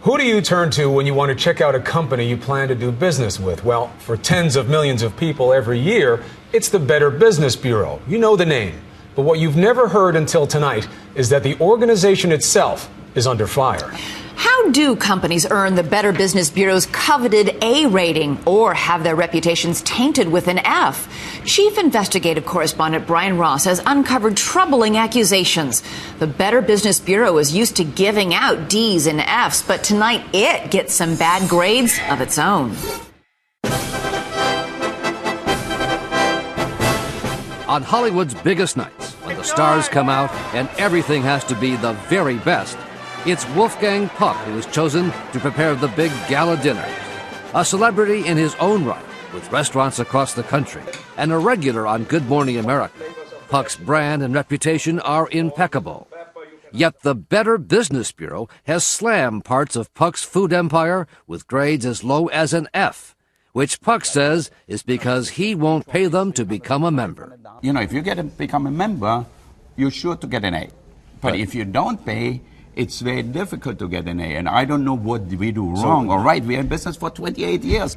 Who do you turn to when you want to check out a company you plan to do business with? Well, for tens of millions of people every year, it's the Better Business Bureau. You know the name. But what you've never heard until tonight is that the organization itself is under fire. How do companies earn the Better Business Bureau's coveted A rating or have their reputations tainted with an F? Chief investigative correspondent Brian Ross has uncovered troubling accusations. The Better Business Bureau is used to giving out D's and F's, but tonight it gets some bad grades of its own. On Hollywood's biggest nights, when the stars come out and everything has to be the very best, it's Wolfgang Puck who is chosen to prepare the big gala dinner. A celebrity in his own right, with restaurants across the country, and a regular on Good Morning America. Puck's brand and reputation are impeccable. Yet the Better Business Bureau has slammed parts of Puck's food empire with grades as low as an F, which Puck says is because he won't pay them to become a member. You know, if you become a member, you're sure to get an A. But if you don't pay, it's very difficult to get an A. And I don't know what we do wrong or right. We're in business for 28 years.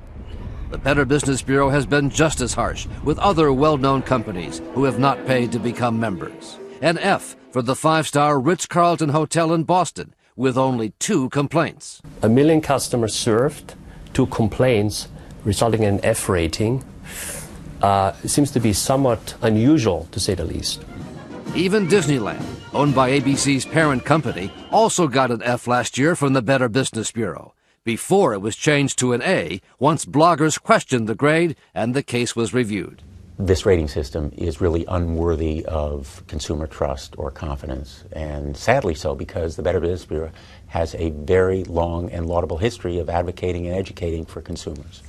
The Better Business Bureau has been just as harsh with other well-known companies who have not paid to become members. An F for the five-star Ritz-Carlton Hotel in Boston, with only 2 complaints. 1 million customers served, 2 complaints, resulting in an F rating. Seems to be somewhat unusual, to say the least. Even Disneyland, owned by ABC's parent company, also got an F last year from the Better Business Bureau, before it was changed to an A once bloggers questioned the grade and the case was reviewed. This rating system is really unworthy of consumer trust or confidence, and sadly so, because the Better Business Bureau has a very long and laudable history of advocating and educating for consumers.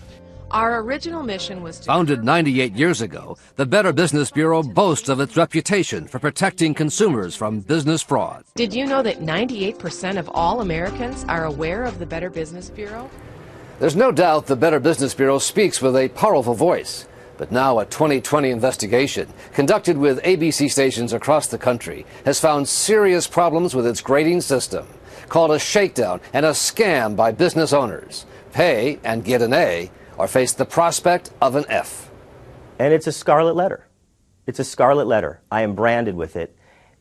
Our original mission was to... Founded 98 years ago, the Better Business Bureau boasts of its reputation for protecting consumers from business fraud. Did you know that 98% of all Americans are aware of the Better Business Bureau? There's no doubt the Better Business Bureau speaks with a powerful voice. But now a 2020 investigation conducted with ABC stations across the country has found serious problems with its grading system, called a shakedown and a scam by business owners. Pay and get an A, or face the prospect of an F. And it's a scarlet letter. It's a scarlet letter. I am branded with it.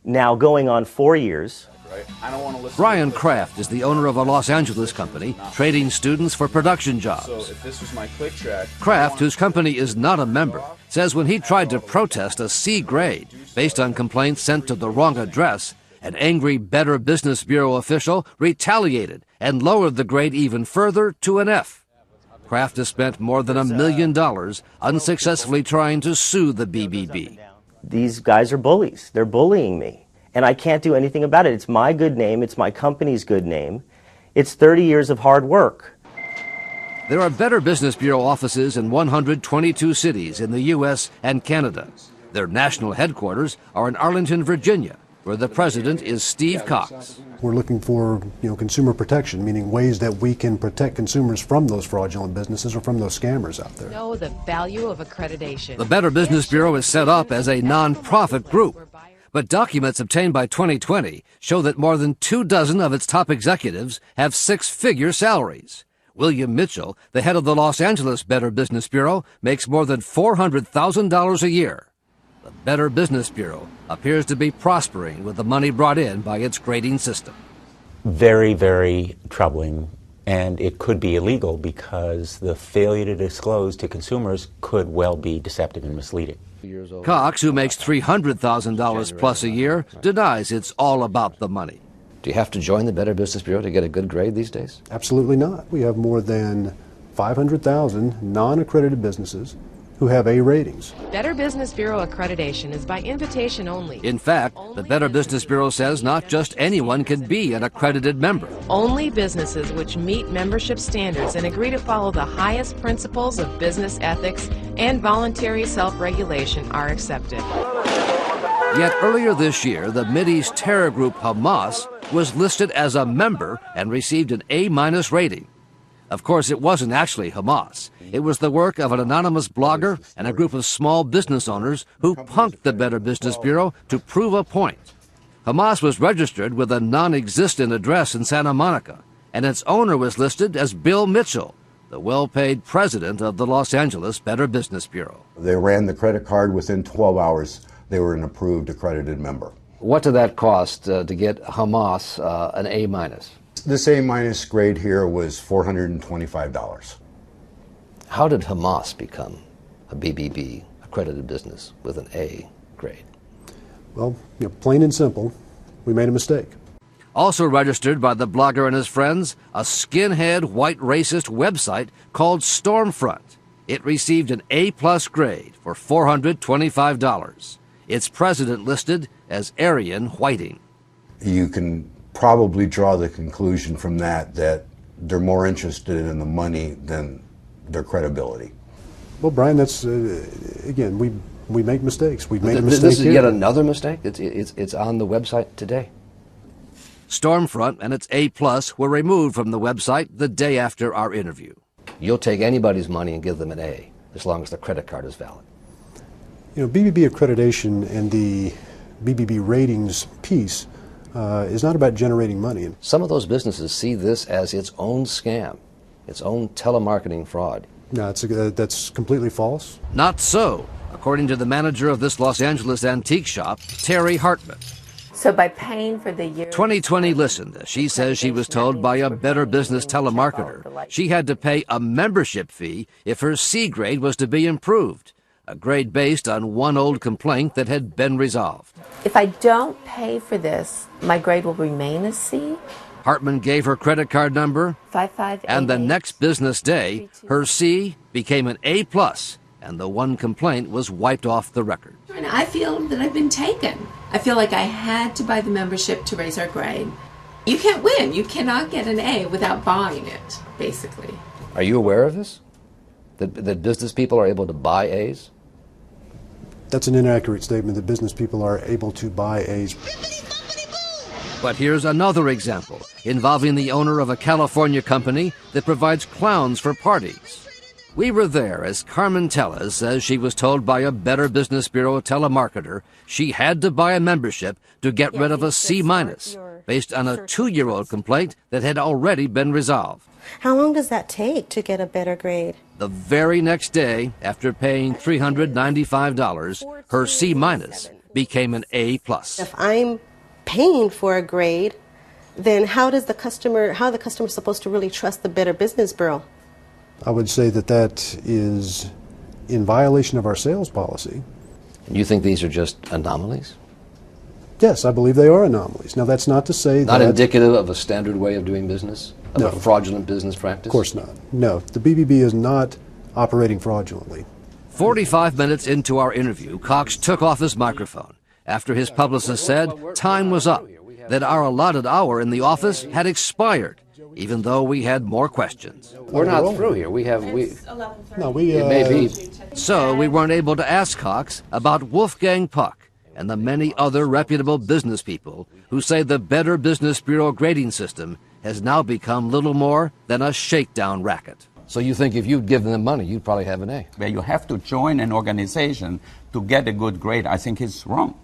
Now going on 4 years. Brian Kraft is the owner of a Los Angeles company trading students for production jobs. Kraft, whose company is not a member, says when he tried to protest a C grade based on complaints sent to the wrong address, an angry Better Business Bureau official retaliated and lowered the grade even further to an F. Kraft has spent more than $1 million unsuccessfully trying to sue the BBB. These guys are bullies. They're bullying me. And I can't do anything about it. It's my good name. It's my company's good name. It's 30 years of hard work. There are Better Business Bureau offices in 122 cities in the U.S. and Canada. Their national headquarters are in Arlington, Virginia, where the president is Steve Cox. We're looking for, consumer protection, meaning ways that we can protect consumers from those fraudulent businesses or from those scammers out there. Know the value of accreditation. The Better Business Bureau is set up as a non-profit group, but documents obtained by 2020 show that more than 24 of its top executives have 6-figure salaries. William Mitchell, the head of the Los Angeles Better Business Bureau, makes more than $400,000 a year. The Better Business Bureau appears to be prospering with the money brought in by its grading system. Very, very troubling, and it could be illegal because the failure to disclose to consumers could well be deceptive and misleading. Cox, who makes $300,000 plus a year, denies it's all about the money. Do you have to join the Better Business Bureau to get a good grade these days? Absolutely not. We have more than 500,000 non-accredited businesses who have A ratings. Better Business Bureau accreditation is by invitation only. In fact, the Better Business Bureau says not just anyone can be an accredited member. Only businesses which meet membership standards and agree to follow the highest principles of business ethics and voluntary self-regulation are accepted. Yet earlier this year, the Mideast terror group Hamas was listed as a member and received an A- rating. Of course, it wasn't actually Hamas. It was the work of an anonymous blogger and a group of small business owners who punked the Better Business Bureau to prove a point. Hamas was registered with a non-existent address in Santa Monica and its owner was listed as Bill Mitchell, the well-paid president of the Los Angeles Better Business Bureau. They ran the credit card. Within 12 hours, they were an approved accredited member. What did that cost to get Hamas an A-minus? This A-minus grade here was $425. How did Hamas become a BBB accredited business with an A grade? Well, plain and simple, we made a mistake. Also registered by the blogger and his friends, a skinhead white racist website called Stormfront. It received an A-plus grade for $425. Its president listed as Arian Whiting. You can probably draw the conclusion from that they're more interested in the money than their credibility. Well, Brian, that's, again, we make mistakes. We've made a mistake This is here. yet another mistake? It's on the website today. Stormfront and its A-plus were removed from the website the day after our interview. You'll take anybody's money and give them an A, as long as the credit card is valid. BBB accreditation and the BBB ratings piece is not about generating money. Some of those businesses see this as its own scam, its own telemarketing fraud. No, that's completely false. Not so, according to the manager of this Los Angeles antique shop, Terry Hartman. So by paying for the year... 2020 listened as she says she was told by a Better Business telemarketer she had to pay a membership fee if her C grade was to be improved, a grade based on one old complaint that had been resolved. If I don't pay for this, my grade will remain a C? Hartman gave her credit card number, 5588. and the next business day, her C became an A+, and the one complaint was wiped off the record. And I feel that I've been taken. I feel like I had to buy the membership to raise our grade. You can't win. You cannot get an A without buying it, basically. Are you aware of this? That business people are able to buy A's? That's an inaccurate statement that business people are able to buy A's. But here's another example involving the owner of a California company that provides clowns for parties. We were there as Carmen Tellez says she was told by a Better Business Bureau telemarketer she had to buy a membership to get rid of a C- based on a 2-year-old complaint that had already been resolved. How long does that take to get a better grade? The very next day, after paying $395, her C- became an A+. If I'm paying for a grade, then how are the customer supposed to really trust the Better Business Bureau? I would say that is in violation of our sales policy. And you think these are just anomalies? Yes, I believe they are anomalies. Now, that's not to say Not that... indicative of a standard way of doing business? Of a fraudulent business practice? Of course not. No, the BBB is not operating fraudulently. 45 minutes into our interview, Cox took off his microphone after his publicist said time was up, that our allotted hour in the office had expired, even though we had more questions. We're not through here. It may be. So we weren't able to ask Cox about Wolfgang Puck and the many other reputable business people who say the Better Business Bureau grading system has now become little more than a shakedown racket. So you think if you'd given them money, you'd probably have an A? Where you have to join an organization to get a good grade, I think is wrong.